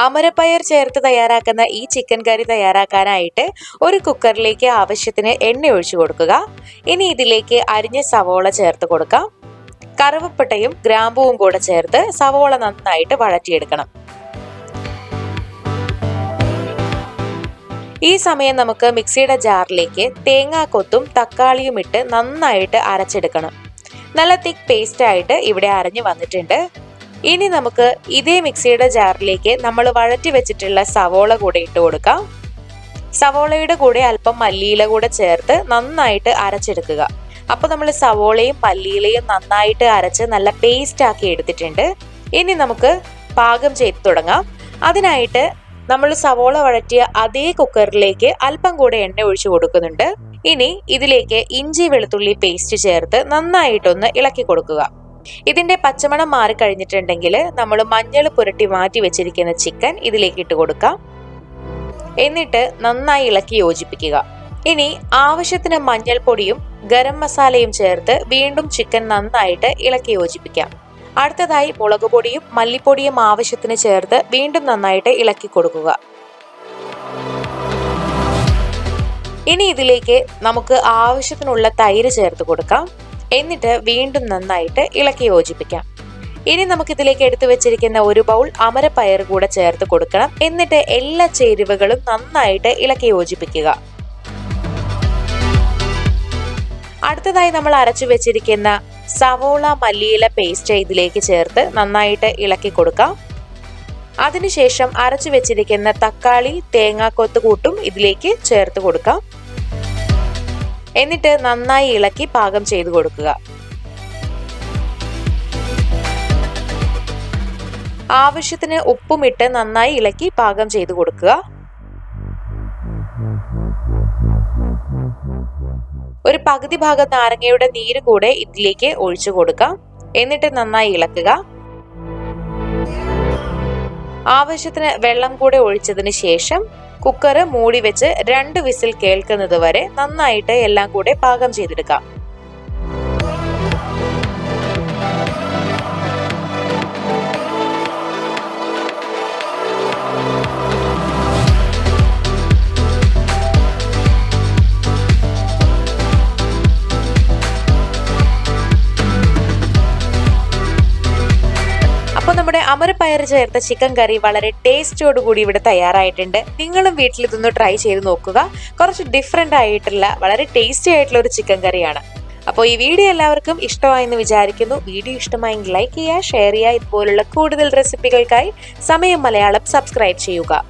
അമരപ്പയർ ചേർത്ത് തയ്യാറാക്കുന്ന ഈ ചിക്കൻ കറി തയ്യാറാക്കാനായിട്ട് ഒരു കുക്കറിലേക്ക് ആവശ്യത്തിന് എണ്ണ ഒഴിച്ചു കൊടുക്കുക. ഇനി ഇതിലേക്ക് അരിഞ്ഞ സവോള ചേർത്ത് കൊടുക്കാം. കറുവപ്പട്ടയും ഗ്രാമ്പൂവും കൂടെ ചേർത്ത് സവോള നന്നായിട്ട് വഴറ്റിയെടുക്കണം. ഈ സമയം നമുക്ക് മിക്സിയുടെ ജാറിലേക്ക് തേങ്ങാക്കൊത്തും തക്കാളിയും ഇട്ട് നന്നായിട്ട് അരച്ചെടുക്കണം. നല്ല തിക്ക് പേസ്റ്റ് ആയിട്ട് ഇവിടെ അരഞ്ഞു വന്നിട്ടുണ്ട്. ഇനി നമുക്ക് ഇതേ മിക്സിയുടെ ജാറിലേക്ക് നമ്മൾ വഴറ്റി വെച്ചിട്ടുള്ള സവോള കൂടെ ഇട്ട് കൊടുക്കാം. സവോളയുടെ കൂടെ അല്പം മല്ലിയില കൂടെ ചേർത്ത് നന്നായിട്ട് അരച്ചെടുക്കുക. അപ്പൊ നമ്മൾ സവോളയും മല്ലിയിലയും നന്നായിട്ട് അരച്ച് നല്ല പേസ്റ്റ് ആക്കി എടുത്തിട്ടുണ്ട്. ഇനി നമുക്ക് പാകം ചെയ്ത് തുടങ്ങാം. അതിനായിട്ട് നമ്മൾ സവോള വഴറ്റിയ അതേ കുക്കറിലേക്ക് അല്പം കൂടെ എണ്ണ ഒഴിച്ചു കൊടുക്കുന്നുണ്ട്. ഇനി ഇതിലേക്ക് ഇഞ്ചി വെളുത്തുള്ളി പേസ്റ്റ് ചേർത്ത് നന്നായിട്ടൊന്ന് ഇളക്കി കൊടുക്കുക. ഇതിന്റെ പച്ചമണം മാറിക്കഴിഞ്ഞിട്ടുണ്ടെങ്കിൽ നമ്മൾ മഞ്ഞൾ പുരട്ടി മാറ്റി വെച്ചിരിക്കുന്ന ചിക്കൻ ഇതിലേക്ക് ഇട്ട് കൊടുക്കാം. എന്നിട്ട് നന്നായി ഇളക്കി യോജിപ്പിക്കുക. ഇനി ആവശ്യത്തിന് മഞ്ഞൾപ്പൊടിയും ഗരം മസാലയും ചേർത്ത് വീണ്ടും ചിക്കൻ നന്നായിട്ട് ഇളക്കി യോജിപ്പിക്കാം. അടുത്തതായി മുളക് പൊടിയും മല്ലിപ്പൊടിയും ആവശ്യത്തിന് ചേർത്ത് വീണ്ടും നന്നായിട്ട് ഇളക്കി കൊടുക്കുക. ഇനി ഇതിലേക്ക് നമുക്ക് ആവശ്യത്തിനുള്ള തൈര് ചേർത്ത് കൊടുക്കാം. എന്നിട്ട് വീണ്ടും നന്നായിട്ട് ഇളക്കി യോജിപ്പിക്കാം. ഇനി നമുക്കിതിലേക്ക് എടുത്തു വെച്ചിരിക്കുന്ന ഒരു ബൗൾ അമരപ്പയർ കൂടെ ചേർത്ത് കൊടുക്കണം. എന്നിട്ട് എല്ലാ ചേരുവകളും നന്നായിട്ട് ഇളക്കി യോജിപ്പിക്കുക. അടുത്തതായി നമ്മൾ അരച്ചു വെച്ചിരിക്കുന്ന സവോള മല്ലിയില പേസ്റ്റ് ഇതിലേക്ക് ചേർത്ത് നന്നായിട്ട് ഇളക്കി കൊടുക്കാം. അതിനുശേഷം അരച്ചു വെച്ചിരിക്കുന്ന തക്കാളി തേങ്ങാക്കൊത്ത് കൂട്ടും ഇതിലേക്ക് ചേർത്ത് കൊടുക്കാം. എന്നിട്ട് നന്നായി ഇളക്കി പാകം ചെയ്ത് കൊടുക്കുക. ആവശ്യത്തിന് ഉപ്പും ഇട്ട് നന്നായി ഇളക്കി പാകം ചെയ്ത് കൊടുക്കുക. ഒരു പകുതി ഭാഗം നാരങ്ങയുടെ നീര് കൂടെ ഇതിലേക്ക് ഒഴിച്ചു കൊടുക്കാം. എന്നിട്ട് നന്നായി ഇളക്കുക. ആവശ്യത്തിന് വെള്ളം കൂടെ ഒഴിച്ചതിന് ശേഷം കുക്കർ മൂടി വെച്ച് 2 വിസിൽ കേൾക്കുന്നത് വരെ നന്നായിട്ട് എല്ലാം കൂടെ പാകം ചെയ്തെടുക്കാം. അപ്പോൾ നമ്മുടെ അമരപ്പയർ ചേർത്ത ചിക്കൻ കറി വളരെ ടേസ്റ്റോടുകൂടി ഇവിടെ തയ്യാറായിട്ടുണ്ട്. നിങ്ങളും വീട്ടിൽ ഇതൊന്ന് ട്രൈ ചെയ്ത് നോക്കുക. കുറച്ച് ഡിഫറെന്റ് ആയിട്ടുള്ള വളരെ ടേസ്റ്റി ആയിട്ടുള്ള ഒരു ചിക്കൻ കറിയാണ്. അപ്പോൾ ഈ വീഡിയോ എല്ലാവർക്കും ഇഷ്ടമായെന്ന് വിചാരിക്കുന്നു. വീഡിയോ ഇഷ്ടമായെങ്കിൽ ലൈക്ക് ചെയ്യുക, ഷെയർ ചെയ്യുക. ഇതുപോലുള്ള കൂടുതൽ റെസിപ്പികൾക്കായി സമയം മലയാളം സബ്സ്ക്രൈബ് ചെയ്യുക.